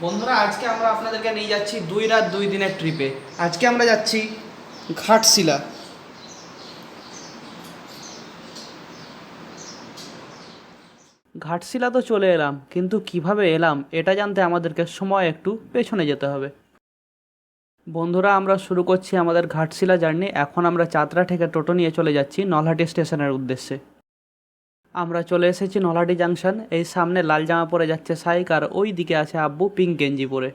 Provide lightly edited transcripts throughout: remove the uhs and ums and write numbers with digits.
বন্ধুরা আজকে আমরা আপনাদেরকে নিয়ে যাচ্ছি 2 রাত 2 দিনের ট্রিপে। আজকে আমরা যাচ্ছি ঘাটশিলা। ঘাটশিলা তো চলে এলাম, কিন্তু কিভাবে এলাম এটা জানতে আমাদেরকে সময় একটু পেছনে যেতে হবে। বন্ধুরা আমরা শুরু করছি আমাদের ঘাটশিলা জার্নি। এখন আমরা চাতরা থেকে টোটো নিয়ে চলে যাচ্ছি নলহাটি স্টেশনের উদ্দেশ্যে। আমরা চলে এসেছি নলহাটি জাংশন। এই সামনে লাল জামা পরে যাচ্ছে সাইক, আর ওই দিকে আছে আব্বু পিঙ্ক গেঞ্জি পরে।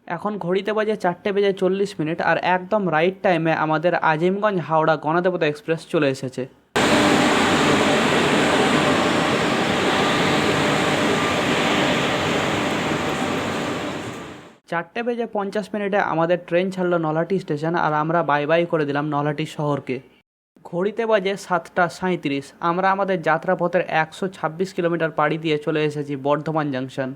এখন ঘড়িতে বাজে 4:40, আর একদম রাইট টাইমে আমাদের আজিমগঞ্জ হাওড়া গণদেবতা এক্সপ্রেস চলে এসেছে। 4:50 আমাদের ট্রেন ছাড়লো নলহাটি স্টেশন, আর আমরা বাই বাই করে দিলাম নলহাটি শহরকে। ঘড়িতে বাজে 7:37। আমরা আমাদের যাত্রাপথের 126 কিলোমিটার পাড়ি দিয়ে চলে এসেছি বর্ধমান জাংশন।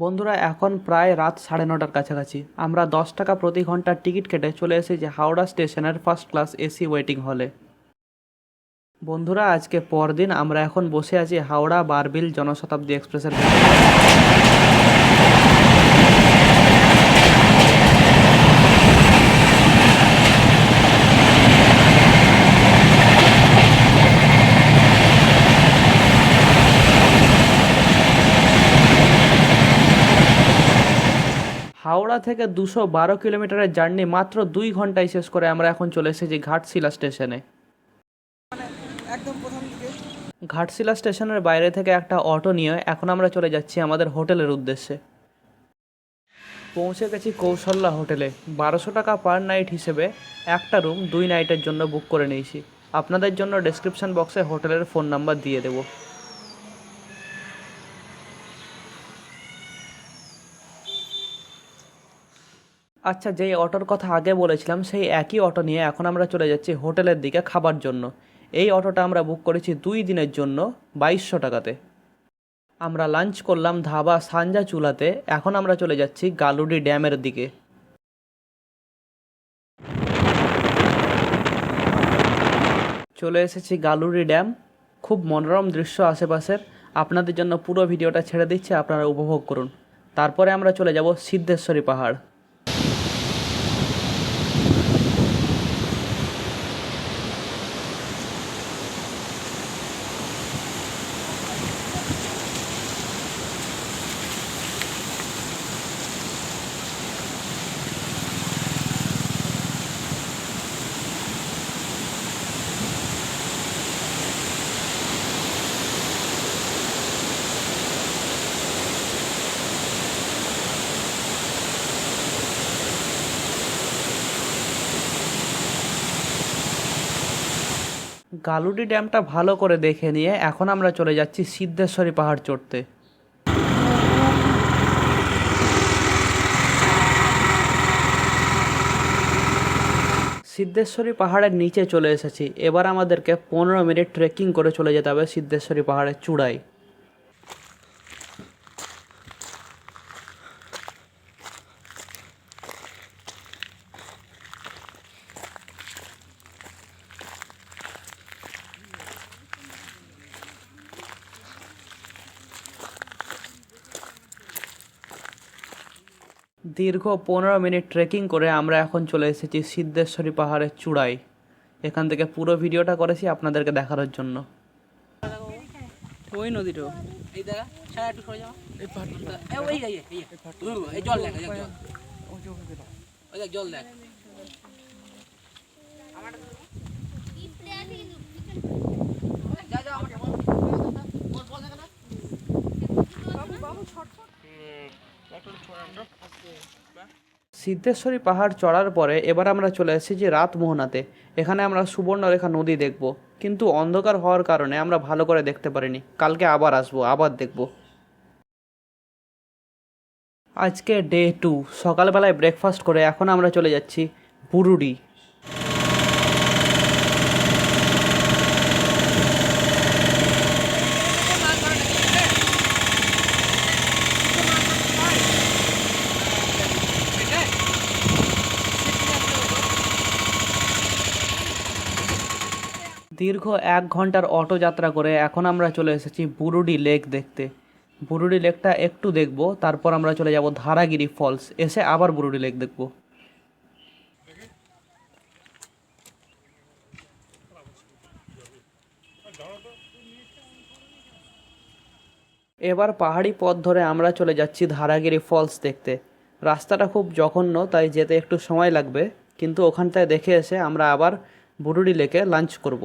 বন্ধুরা এখন প্রায় রাত 9:30 কাছাকাছি। আমরা 10 টাকা প্রতি ঘন্টার টিকিট কেটে চলে এসেছি হাওড়া স্টেশনের ফার্স্ট ক্লাস এসি ওয়েটিং হলে। বন্ধুরা আজকে পরদিন আমরা এখন বসে আছি হাওড়া বারবিল জনশতাব্দী এক্সপ্রেসের। হাওড়া থেকে 212 কিলোমিটারের জার্নি মাত্র 2 ঘন্টায় শেষ করে আমরা এখন চলে এসেছি ঘাটশিলা স্টেশনে। ঘাটশিলা স্টেশনের বাইরে থেকে একটা অটো নিয়ে এখন আমরা চলে যাচ্ছি আমাদের হোটেলের উদ্দেশ্যে। পৌঁছে গেছি কৌশল্যা হোটেলে। 1200 টাকা পার নাইট হিসেবে একটা রুম 2 নাইটের জন্য বুক করে নিয়েছি। আপনাদের জন্য ডেসক্রিপশন বক্সে হোটেলের ফোন নাম্বার দিয়ে দেবো। আচ্ছা, যেই অটোর কথা আগে বলেছিলাম সেই একই অটো নিয়ে এখন আমরা চলে যাচ্ছি হোটেলের দিকে খাবার জন্য। এই অটোটা আমরা বুক করেছি 2 দিনের জন্য 2200 টাকাতে। আমরা লাঞ্চ করলাম ধাবা সানজা চুলাতে। এখন আমরা চলে যাচ্ছি গালুডি ড্যামের দিকে। চলে এসেছি গালুডি ড্যাম। খুব মনোরম দৃশ্য আশেপাশের। আপনাদের জন্য পুরো ভিডিওটা ছেড়ে দিচ্ছি, আপনারা উপভোগ করুন। তারপরে আমরা চলে যাব সিদ্ধেশ্বরী পাহাড়। গালুডি ড্যামটা ভালো করে দেখে নিয়ে এখন আমরা চলে যাচ্ছি সিদ্ধেশ্বরী পাহাড় চড়তে। সিদ্ধেশ্বরী পাহাড়ের নিচে চলে এসেছি। এবার আমাদেরকে 15 মিনিট ট্রেকিং করে চলে যেতে হবে সিদ্ধেশ্বরী পাহাড়ের চূড়ায়। দীর্ঘ 15 মিনিট ট্রেকিং করে আমরা এখন চলে এসেছি সিদ্ধেশ্বরী পাহাড়ের চূড়ায়। এখান থেকে পুরো ভিডিওটা করেছি আপনাদেরকে দেখানোর জন্য। ওই নদীটা এই দেখা সারা একটু সরে যাও। এই পাহাড়টা এই জল দেখ, ওই দেখ জল দেখ। সিদ্ধেশ্বরী পাহাড় চড়ার পরে এবার আমরা চলে এসেছি রাতমোহনাতে। এখানে আমরা সুবর্ণরেখা নদী দেখব, কিন্তু অন্ধকার হওয়ার কারণে আমরা ভালো করে দেখতে পারিনি। কালকে আবার আসবো, আবার দেখব। আজকে ডে 2। সকালবেলায় ব্রেকফাস্ট করে এখন আমরা চলে যাচ্ছি বুরুডি। দীর্ঘ 1 ঘন্টার অটো যাত্রা করে এখন আমরা চলে এসেছি বুরুডি লেক দেখতে। বুরুডি লেকটা একটু দেখব, তারপর আমরা চলে যাব ধারাগিরি ফলস, এসে আবার বুরুডি লেক দেখব। এবার পাহাড়ি পথ ধরে আমরা চলে যাচ্ছি ধারাগিরি ফলস দেখতে। রাস্তাটা খুব জঘন্য, তাই যেতে একটু সময় লাগবে, কিন্তু ওখানটায় দেখে এসে আমরা আবার বুরুডি লেকে লাঞ্চ করব।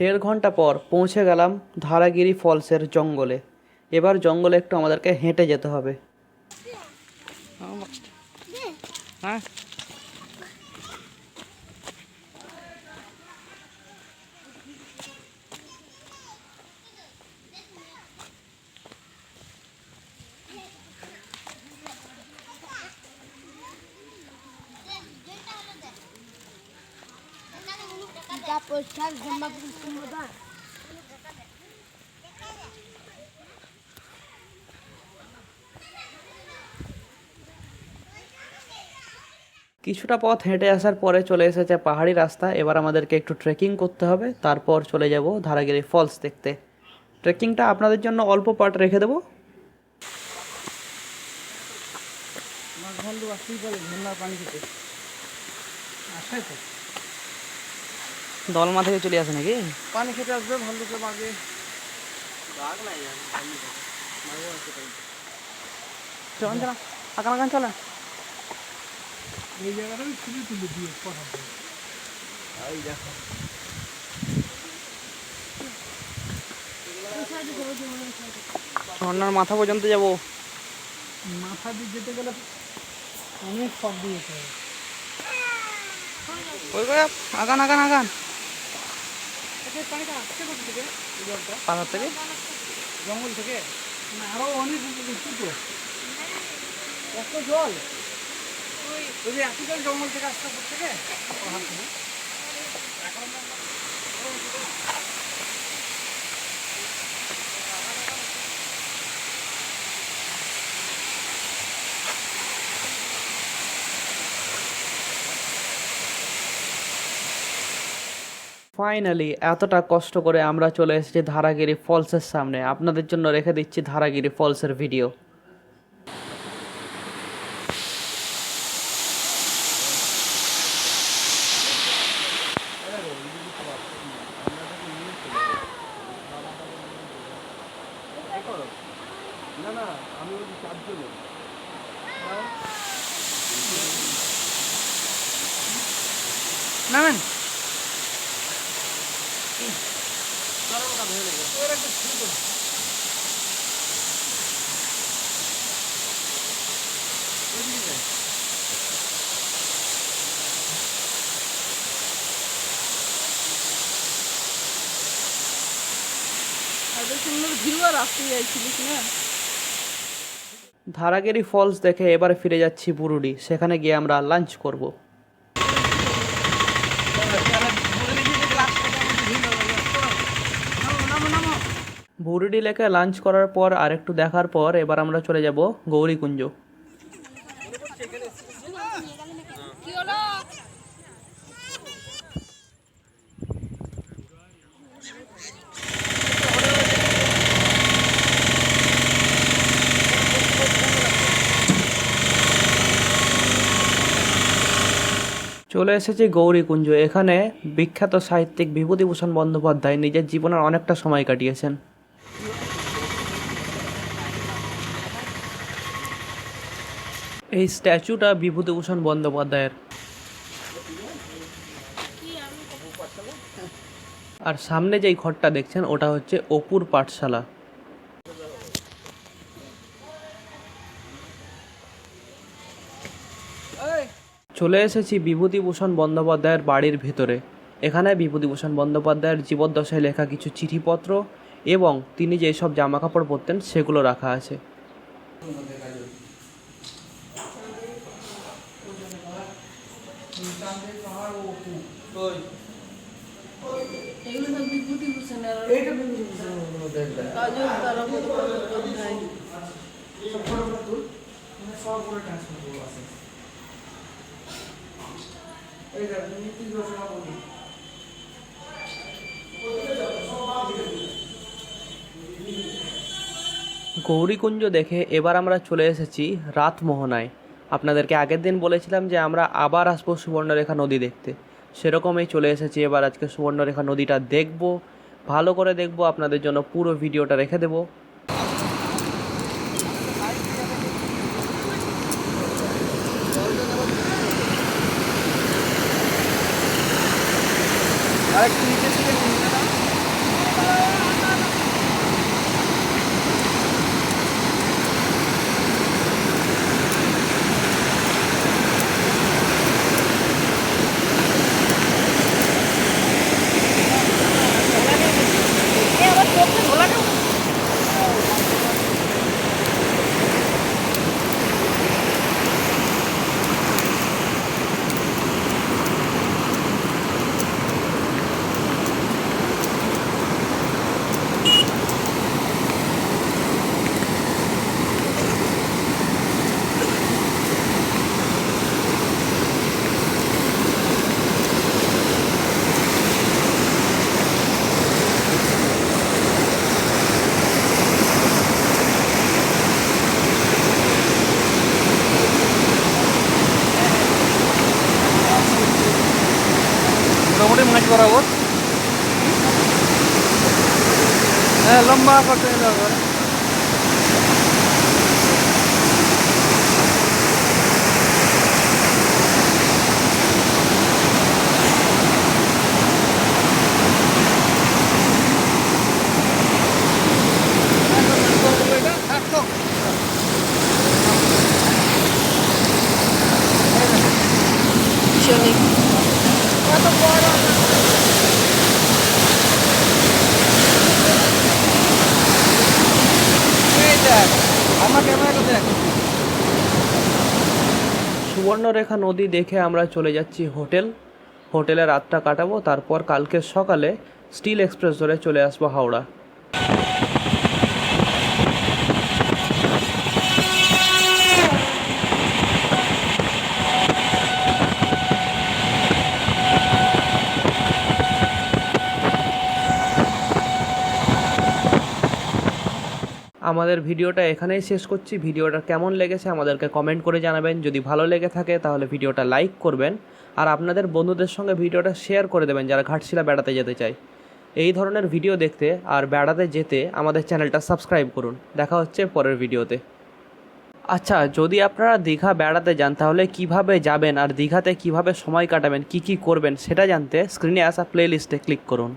1.5 ঘন্টা পর পৌঁছে গেলাম ধারাগিরি ফলসের জঙ্গলে। এবার জঙ্গলে একটু আমাদেরকে হেঁটে যেতে হবে। কিছুটা পথ হেঁটে আসার পরে চলে এসেছে পাহাড়ি রাস্তা। এবার আমাদেরকে একটু ট্রেকিং করতে হবে, তারপর চলে যাব ধারাগিরি ফলস দেখতে। ট্রেকিংটা আপনাদের জন্য অল্প পার্ট রেখে দেবো। দলমা থেকে চলে আসে নাকি পানি খেতে আসবে ভাল্লুকে মারবে। চলেন চলেন, আকান আকান চলেন। এই জায়গাটা ছবি তুলে দিয়ে কথা ঝর্ণার মাথা পর্যন্ত যাব। মাথা দিয়ে যেতে গেলে অনেক পথ দিয়ে যেতে হবে। ওই করে আগান আগান আগান। পানিটা আসছে কোথা থেকে? পাহাড় থেকে, জঙ্গল থেকে না আরো অনেক উঁচু তো। এত জল ওই যে এত জল জঙ্গল থেকে আসছে থেকে পাহাড় থেকে। ফাইনালি এতটা কষ্ট করে আমরা চলে এসেছি ধারাগিরি ফলসের সামনে। আপনাদের জন্য রেখে দিচ্ছি ধারাগিরি ফলসের ভিডিও। না না আমি ওই 4 জন নামেন। ধারাগিরি ফলস দেখে এবার ফিরে যাচ্ছি বুরুডি, সেখানে গিয়ে আমরা লাঞ্চ করব। বুরুডি লেকে লাঞ্চ করার পর আর একটু দেখার পর এবার আমরা চলে যাব গৌরীকুঞ্জ। চলে এসেছি গৌরীকুঞ্জ। এখানে বিখ্যাত সাহিত্যিক বিভূতিভূষণ বন্দ্যোপাধ্যায় নিজের জীবনের অনেকটা সময় কাটিয়েছেন। এই স্ট্যাচুটা বিভূতিভূষণ বন্দ্যোপাধ্যায়ের। আর সামনে যেই ঘরটা দেখছেন ওটা হচ্ছে অপুর পাঠশালা। চলে এসেছি বিভূতিভূষণ বন্দ্যোপাধ্যায়ের বাড়ির ভিতরে। এখানে বিভূতিভূষণ বন্দ্যোপাধ্যায়ের জীবদ্দশায় লেখা কিছু চিঠিপত্র এবং তিনি যেসব জামাকাপড় পরতেন সেগুলো রাখা আছে। এগুলো সব বিভূতিভূষণের এইটা বিভূতিভূষণ কাজল তারাপদ বন্দ্যোপাধ্যায়। সব করে ট্রান্সফার করবো আছে। এই দেখ নীতি ঘোষণা বলি। গৌরীকুঞ্জ দেখে এবার আমরা চলে এসেছি রাতমোহনায়। আপনাদেরকে আগের দিন বলেছিলাম যে আমরা আবার আসবো সুবর্ণরেখা নদী দেখতে, সেরকমই চলে এসেছি এবার। আজকে সুবর্ণরেখা নদীটা দেখব, ভালো করে দেখব, আপনাদের জন্য পুরো ভিডিওটা রেখে দেবো। আরেকটু নিচে থেকে মোটামুটি মাছ বরাবর। হ্যাঁ লম্বা করতে হবে। কত বড় আমার ক্যামেরাটা দেখ। সুবর্ণরেখা নদী দেখে আমরা চলে যাচ্ছি হোটেলে রাতটা কাটাবো, তারপর কালকে সকালে স্টিল এক্সপ্রেস ধরে চলে আসবো হাওড়া। আমাদের ভিডিওটা এখানেই শেষ করছি। ভিডিওটা কেমন লেগেছে আমাদেরকে কমেন্ট করে জানাবেন। যদি ভালো লেগে থাকে তাহলে ভিডিওটা লাইক করবেন, আর আপনাদের বন্ধুদের সঙ্গে ভিডিওটা শেয়ার করে দেবেন যারা ঘাটশিলা বেড়াতে যেতে চায়। এই ধরনের ভিডিও দেখতে আর বেড়াতে যেতে আমাদের চ্যানেলটা সাবস্ক্রাইব করুন। দেখা হচ্ছে পরের ভিডিওতে। আচ্ছা, যদি আপনারা দীঘা বেড়াতে যান তাহলে কিভাবে যাবেন আর দীঘাতে কিভাবে সময় কাটাবেন, কি কি করবেন সেটা জানতে স্ক্রিনে আসা প্লেলিস্টে ক্লিক করুন।